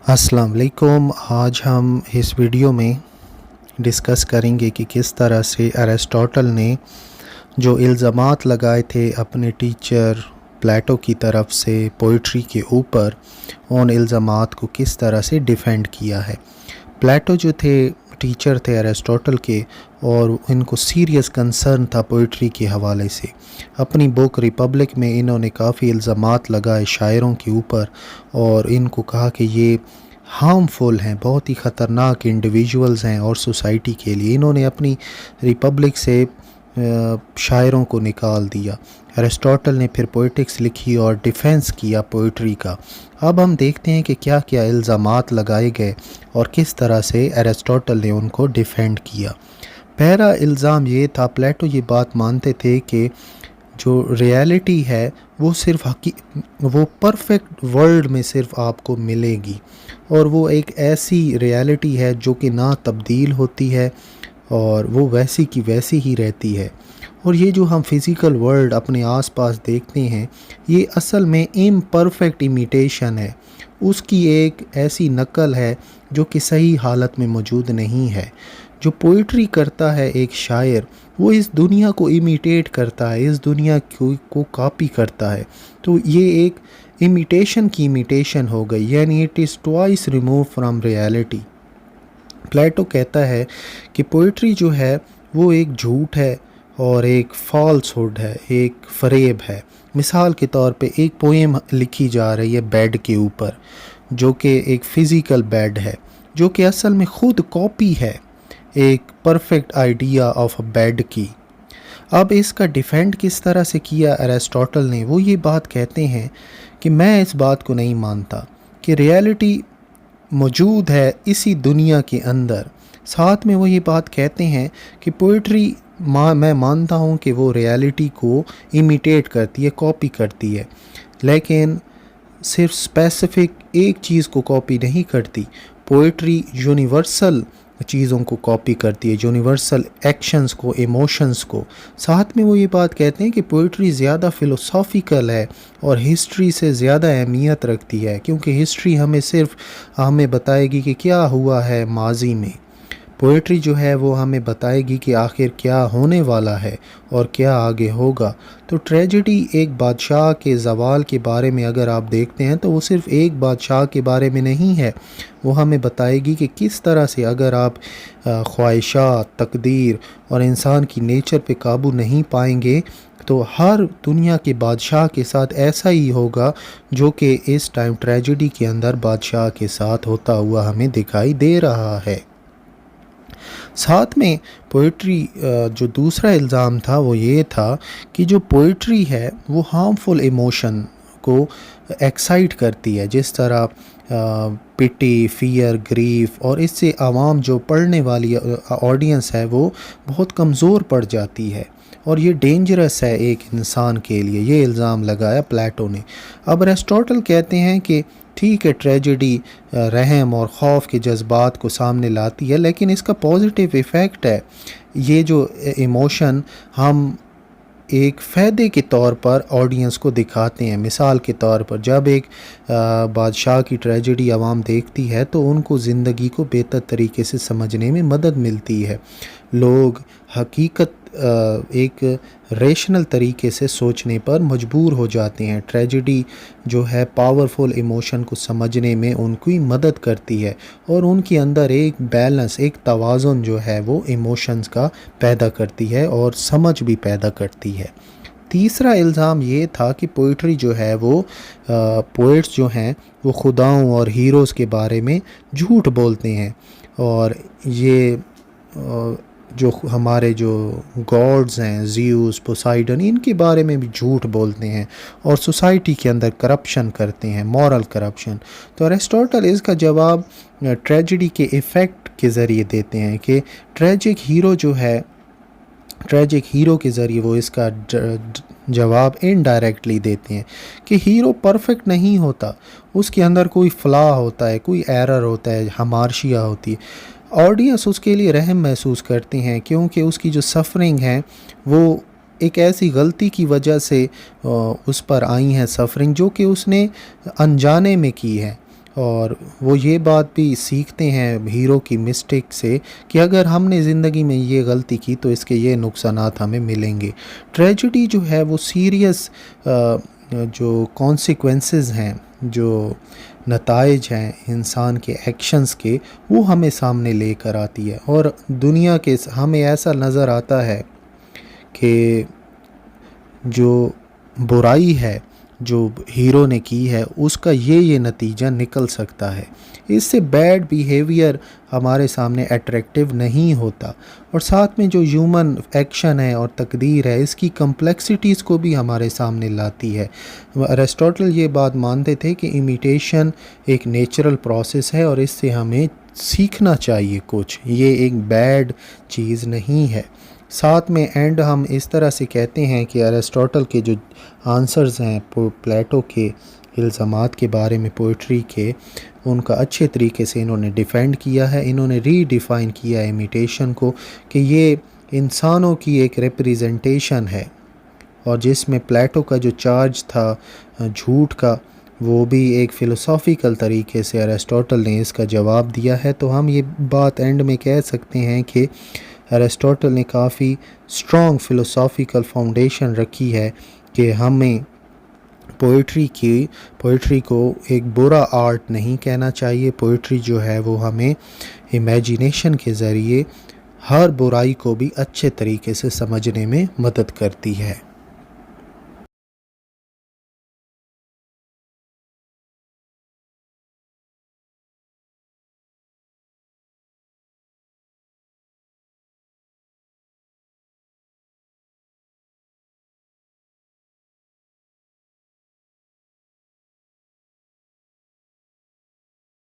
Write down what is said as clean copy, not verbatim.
अस्सलाम वालेकुम। आज हम इस वीडियो में डिस्कस करेंगे कि किस तरह से अरिस्टोटल ने जो इल्ज़ामात लगाए थे अपने टीचर प्लेटो की तरफ से पोइट्री के ऊपर, उन इल्ज़ामात को किस तरह से डिफेंड किया है। प्लेटो जो थे टीचर थे अरिस्टोटल के, और इनको सीरियस कंसर्न था पोइट्री के हवाले से। अपनी बुक रिपब्लिक में इन्होंने काफ़ी इल्ज़ामात लगाए शायरों के ऊपर और इनको कहा कि ये हार्मफुल हैं, बहुत ही ख़तरनाक इंडिविजुअल्स हैं और सोसाइटी के लिए। इन्होंने अपनी रिपब्लिक से शायरों को निकाल दिया। अरिस्टोटल ने फिर पोइटिक्स लिखी और डिफेंस किया पोइट्री का। अब हम देखते हैं कि क्या क्या इल्ज़ामात लगाए गए और किस तरह से अरिस्टोटल ने उनको डिफेंड किया। पहला इल्ज़ाम ये था, प्लेटो ये बात मानते थे कि जो रियलिटी है वो परफेक्ट वर्ल्ड में सिर्फ आपको मिलेगी, और वो एक ऐसी रियलिटी है जो कि ना तब्दील होती है और वो वैसी की वैसी ही रहती है। और ये जो हम फिज़िकल वर्ल्ड अपने आसपास देखते हैं, ये असल में इम्परफेक्ट इमिटेशन है, उसकी एक ऐसी नकल है जो कि सही हालत में मौजूद नहीं है। जो पोइट्री करता है एक शायर, वो इस दुनिया को इमिटेट करता है, इस दुनिया को कॉपी करता है। तो ये एक इमिटेशन की इमिटेशन हो गई, यानी it is twice remove from reality. Plato कहता है कि पोइट्री जो है वो एक झूठ है और एक फॉल्सहुड है, एक फरेब है। मिसाल के तौर पे एक पोएम लिखी जा रही है बेड के ऊपर, जो कि एक फ़िज़िकल बेड है, जो कि असल में ख़ुद कॉपी है एक perfect idea of a bed की। अब इसका डिफेंड किस तरह से किया अरिस्टोटल ने, वो ये बात कहते हैं कि मैं इस बात को नहीं मानता कि रियलिटी मौजूद है इसी दुनिया के अंदर। साथ में वो ये बात कहते हैं कि पोइट्री मैं मानता हूँ कि वो रियलिटी को इमिटेट करती है, कॉपी करती है, लेकिन सिर्फ स्पेसिफिक एक चीज़ को कॉपी नहीं करती। पोइट्री यूनिवर्सल चीज़ों को कॉपी करती है, यूनिवर्सल एक्शंस को, इमोशंस को। साथ में वो ये बात कहते हैं कि पोइट्री ज़्यादा फ़िलोसॉफ़िकल है और हिस्ट्री से ज़्यादा अहमियत रखती है, क्योंकि हिस्ट्री हमें बताएगी कि क्या हुआ है माजी में। पोइट्री जो है वो हमें बताएगी कि आखिर क्या होने वाला है और क्या आगे होगा। तो ट्रेजेडी एक बादशाह के ज़वाल के बारे में अगर आप देखते हैं तो वो सिर्फ़ एक बादशाह के बारे में नहीं है, वो हमें बताएगी कि किस तरह से अगर आप ख्वाहिशात, तकदीर और इंसान की नेचर पे काबू नहीं पाएंगे तो हर दुनिया के बादशाह के साथ ऐसा ही होगा जो कि इस टाइम ट्रेजेडी के अंदर बादशाह के साथ होता हुआ हमें दिखाई दे रहा है। साथ में पोइट्री जो दूसरा इल्ज़ाम था वो ये था कि जो पोइट्री है वो हार्मफुल इमोशन को एक्साइट करती है, जिस तरह पिटी, फियर, ग्रीफ, और इससे आवाम जो पढ़ने वाली ऑडियंस है वो बहुत कमज़ोर पड़ जाती है और ये डेंजरस है एक इंसान के लिए। ये इल्ज़ाम लगाया प्लेटो ने। अब अरिस्टोटल कहते हैं कि ठीक है, ट्रेजेडी रहम और ख़ौफ के जज्बात को सामने लाती है, लेकिन इसका पॉजिटिव इफ़ेक्ट है। ये जो इमोशन हम एक फ़ायदे के तौर पर ऑडियंस को दिखाते हैं। मिसाल के तौर पर जब एक बादशाह की ट्रेजेडी आवाम देखती है तो उनको ज़िंदगी को बेहतर तरीके से समझने में मदद मिलती है। लोग हकीकत एक रेशनल तरीके से सोचने पर मजबूर हो जाते हैं। ट्रेजेडी जो है पावरफुल इमोशन को समझने में उनकी मदद करती है और उनके अंदर एक बैलेंस, एक तवाज़ुन जो है वो इमोशंस का पैदा करती है और समझ भी पैदा करती है। तीसरा इल्ज़ाम ये था कि पोइट्री जो है वो पोइट्स जो हैं वो खुदाओं और हीरोज़ के बारे में झूठ बोलते हैं, और ये जो हमारे जो गॉड्स हैं, ज़्यूस, पोसाइडन, इनके बारे में भी झूठ बोलते हैं और सोसाइटी के अंदर करप्शन करते हैं, मॉरल करप्शन। तो अरिस्टोटल इसका जवाब ट्रेजेडी के इफ़ेक्ट के ज़रिए देते हैं कि ट्रेजिक हीरो के ज़रिए वो इसका जवाब इनडायरेक्टली देते हैं कि हीरो परफेक्ट नहीं होता, उसके अंदर कोई फ़्लॉ होता है, कोई एरर होता है, हमारशिया होती है। ऑडियंस उसके लिए रहम महसूस करते हैं क्योंकि उसकी जो सफ़रिंग है वो एक ऐसी गलती की वजह से उस पर आई है सफ़रिंग जो कि उसने अनजाने में की है, اور وہ یہ بات بھی سیکھتے ہیں ہیرو کی مسٹیک سے کہ اگر ہم نے زندگی میں یہ غلطی کی تو اس کے یہ نقصانات ہمیں ملیں گے۔ ٹریجڈی جو ہے وہ سیریس جو کانسیکوینسز ہیں، جو نتائج ہیں انسان کے ایکشنز کے، وہ ہمیں سامنے لے کر آتی ہے، اور دنیا کے ہمیں ایسا نظر آتا ہے کہ جو برائی ہے جو ہیرو نے کی ہے اس کا یہ نتیجہ نکل سکتا ہے۔ اس سے بیڈ بیہیویئر ہمارے سامنے اٹریکٹیو نہیں ہوتا، اور ساتھ میں جو ہیومن ایکشن ہے اور تقدیر ہے اس کی کمپلیکسٹیز کو بھی ہمارے سامنے لاتی ہے۔ ایرسٹوٹل یہ بات مانتے تھے کہ امیٹیشن ایک نیچرل پروسیس ہے اور اس سے ہمیں سیکھنا چاہیے کچھ، یہ ایک بیڈ چیز نہیں ہے۔ ساتھ میں اینڈ ہم اس طرح سے کہتے ہیں کہ ایرسٹوٹل کے جو آنسرز ہیں پلیٹو کے الزامات کے بارے میں پوئٹری کے، ان کا اچھے طریقے سے انہوں نے ڈیفینڈ کیا ہے۔ انہوں نے ری ڈیفائن کیا ہے امیٹیشن کو کہ یہ انسانوں کی ایک ریپریزنٹیشن ہے، اور جس میں پلیٹو کا جو چارج تھا جھوٹ کا، وہ بھی ایک فلسافیکل طریقے سے ایرسٹوٹل نے اس کا جواب دیا ہے۔ تو ہم یہ بات اینڈ میں کہہ سکتے ہیں کہ ایرسٹوٹل نے کافی اسٹرانگ فلسافیکل فاؤنڈیشن رکھی ہے کہ ہمیں پوئٹری کو ایک برا آرٹ نہیں کہنا چاہیے۔ پوئٹری جو ہے وہ ہمیں امیجینیشن کے ذریعے ہر برائی کو بھی اچھے طریقے سے سمجھنے میں مدد کرتی ہے۔